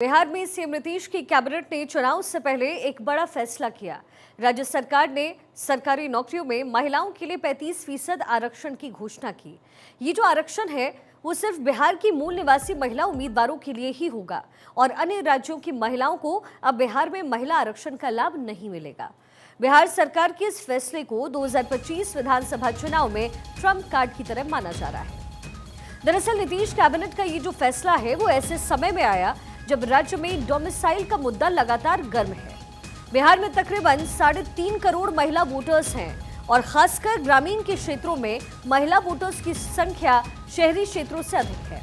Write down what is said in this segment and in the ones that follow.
बिहार में सीएम नीतीश की कैबिनेट ने चुनाव से पहले एक बड़ा फैसला किया। राज्य सरकार ने सरकारी नौकरियों में महिलाओं के लिए 35% आरक्षण की घोषणा की। ये जो आरक्षण है वो सिर्फ बिहार की मूल निवासी महिला उम्मीदवारों के लिए ही होगा और अन्य राज्यों की महिलाओं को अब बिहार में महिला आरक्षण का लाभ नहीं मिलेगा। बिहार सरकार के इस फैसले को 2025 विधानसभा चुनाव में ट्रम्प कार्ड की तरह माना जा रहा है। दरअसल नीतीश कैबिनेट का ये जो फैसला है वो ऐसे समय में आया जब राज्य में डोमिसाइल का मुद्दा लगातार गर्म है। बिहार में तकरीबन 3.5 करोड़ महिला वोटर्स हैं और खासकर ग्रामीण के क्षेत्रों में महिला वोटर्स की संख्या शहरी क्षेत्रों से अधिक है।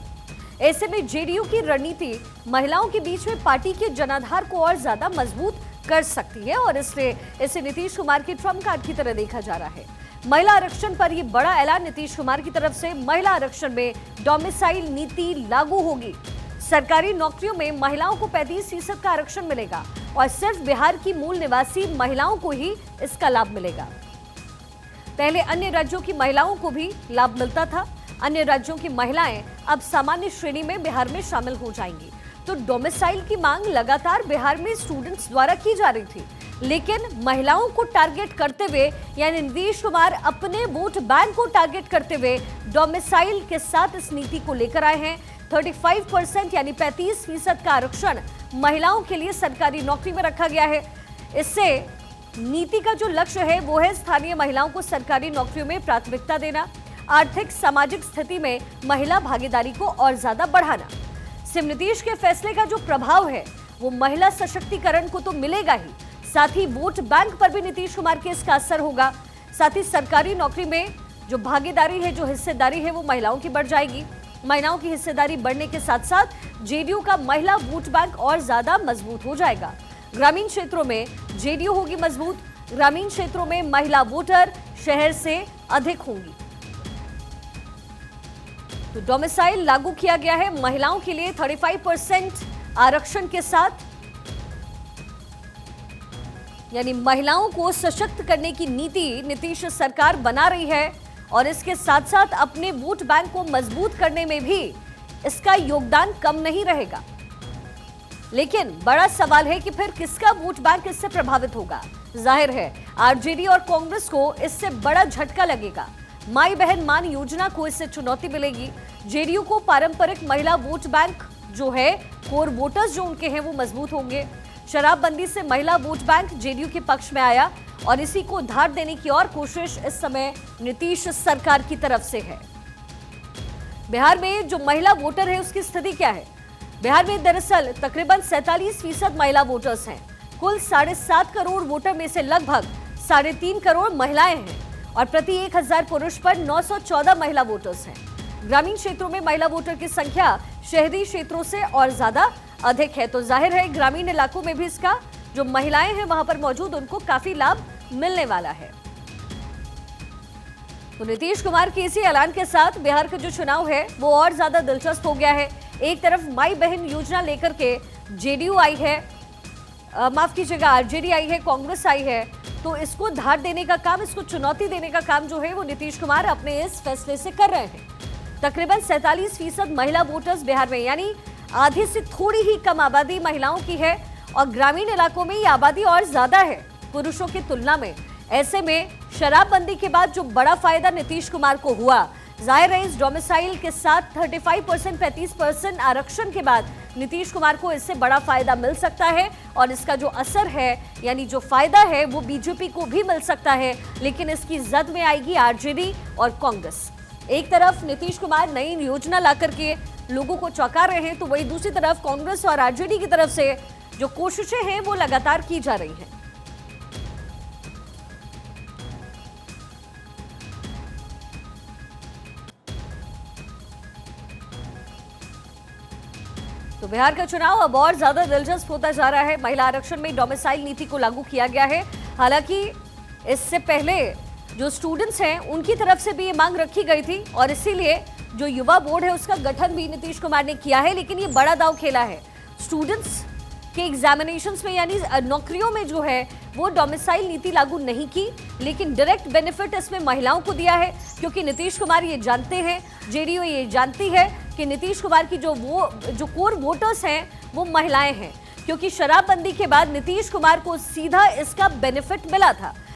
ऐसे में जेडीयू की रणनीति महिलाओं के बीच में पार्टी के जनाधार को और ज्यादा मजबूत कर सकती है और इसलिए इसे नीतीश कुमार के ट्रम्प कार्ड की तरह देखा जा रहा है। महिला आरक्षण पर यह बड़ा ऐलान नीतीश कुमार की तरफ से। महिला आरक्षण में डोमिसाइल नीति लागू होगी। सरकारी नौकरियों में महिलाओं को 35% का आरक्षण मिलेगा और सिर्फ बिहार की मूल निवासी महिलाओं को ही इसका लाभ मिलेगा। पहले अन्य राज्यों की महिलाओं को भी लाभ मिलता था। अन्य राज्यों की महिलाएं अब सामान्य श्रेणी में बिहार में शामिल हो जाएंगी। तो डोमिसाइल की मांग लगातार बिहार में स्टूडेंट्स द्वारा की जा रही थी, लेकिन महिलाओं को टारगेट करते हुए यानी नीतीश कुमार अपने वोट बैंक को टारगेट करते हुए डोमिसाइल के साथ इस नीति को लेकर आए हैं। 35% यानी 35% का आरक्षण महिलाओं के लिए सरकारी नौकरी में रखा गया है। इससे नीति का जो लक्ष्य है वो है स्थानीय महिलाओं को सरकारी नौकरियों में प्राथमिकता देना, आर्थिक सामाजिक स्थिति में महिला भागीदारी को और ज्यादा बढ़ाना। सीएम नीतीश के फैसले का जो प्रभाव है वो महिला सशक्तिकरण को तो मिलेगा ही, साथ ही वोट बैंक पर भी नीतीश कुमार के इसका असर होगा। साथ ही सरकारी नौकरी में जो भागीदारी है, जो हिस्सेदारी है वो महिलाओं की बढ़ जाएगी। महिलाओं की हिस्सेदारी बढ़ने के साथ साथ जेडीयू का महिला वोट बैंक और ज्यादा मजबूत हो जाएगा। ग्रामीण क्षेत्रों में जेडीयू होगी मजबूत। ग्रामीण क्षेत्रों में महिला वोटर शहर से अधिक होंगी। तो डोमिसाइल लागू किया गया है महिलाओं के लिए 35% आरक्षण के साथ, यानी महिलाओं को सशक्त करने की नीति नीतीश सरकार बना रही है और इसके साथ साथ अपने वोट बैंक को मजबूत करने में भी इसका योगदान कम नहीं रहेगा। लेकिन बड़ा सवाल है कि फिर किसका वोट बैंक इससे प्रभावित होगा। जाहिर है आरजेडी और कांग्रेस को इससे बड़ा झटका लगेगा। माई बहन मान योजना को इससे चुनौती मिलेगी। जेडीयू को पारंपरिक महिला वोट बैंक जो है, कोर वोटर्स जो उनके हैं वो मजबूत होंगे। शराबबंदी से महिला वोट बैंक जेडीयू के पक्ष में आया और इसी को धार देने की और कोशिश इस समय नीतीश सरकार की तरफ से है। बिहार में जो महिला वोटर है उसकी स्थिति क्या है? बिहार में दरअसल तकरीबन 47% महिला वोटर्स हैं। कुल 7.5 करोड़ वोटर में से लगभग 3.5 करोड़ महिलाएं हैं और प्रति 1000 पुरुष पर 914 महिला वोटर्स हैं। ग्रामीण क्षेत्रों में महिला वोटर की संख्या शहरी क्षेत्रों से और ज्यादा अधिक है। तो जाहिर है ग्रामीण इलाकों में भी इसका जो महिलाएं हैं वहां पर मौजूद उनको काफी लाभ मिलने वाला है। तो नीतीश कुमार के इसी ऐलान के साथ बिहार का जो चुनाव है वो और ज्यादा दिलचस्प हो गया है। एक तरफ माई बहन योजना लेकर के जेडीयू आई है, माफ कीजिएगा आरजेडी आई है, कांग्रेस आई है। तो इसको धार देने का काम, इसको चुनौती देने का काम जो है वो नीतीश कुमार अपने इस फैसले से कर रहे हैं। तकरीबन 47% महिला वोटर्स बिहार में, यानी आधे से थोड़ी ही कम आबादी महिलाओं की है और ग्रामीण इलाकों में ये आबादी और ज्यादा है पुरुषों की तुलना में। ऐसे में शराबबंदी के बाद जो बड़ा फायदा नीतीश कुमार को हुआ, जाहिर है इस डोमिसाइल के साथ 35% 35% आरक्षण के बाद नीतीश कुमार को इससे बड़ा फायदा मिल सकता है और इसका जो असर है यानी जो फायदा है वो बीजेपी को भी मिल सकता है। लेकिन इसकी जद में आएगी आरजेडी और कांग्रेस। एक तरफ नीतीश कुमार नई योजना ला करके लोगों को चौंका रहे हैं, तो वहीं दूसरी तरफ कांग्रेस और आरजेडी की तरफ से जो कोशिशें हैं वो लगातार की जा रही हैं। तो बिहार का चुनाव अब और ज्यादा दिलचस्प होता जा रहा है। महिला आरक्षण में डोमिसाइल नीति को लागू किया गया है। हालांकि इससे पहले जो स्टूडेंट्स हैं उनकी तरफ से भी ये मांग रखी गई थी और इसीलिए जो युवा बोर्ड है उसका गठन भी नीतीश कुमार ने किया है। लेकिन ये बड़ा दांव खेला है। स्टूडेंट्स के एग्जामिनेशंस में यानी नौकरियों में जो है वो डोमिसाइल नीति लागू नहीं की, लेकिन डायरेक्ट बेनिफिट इसमें महिलाओं को दिया है। क्योंकि नीतीश कुमार ये जानते हैं, जेडीयू ये जानती है कि नीतीश कुमार की जो कोर वोटर्स हैं वो महिलाएं हैं, क्योंकि शराबबंदी के बाद नीतीश कुमार को सीधा इसका बेनिफिट मिला था।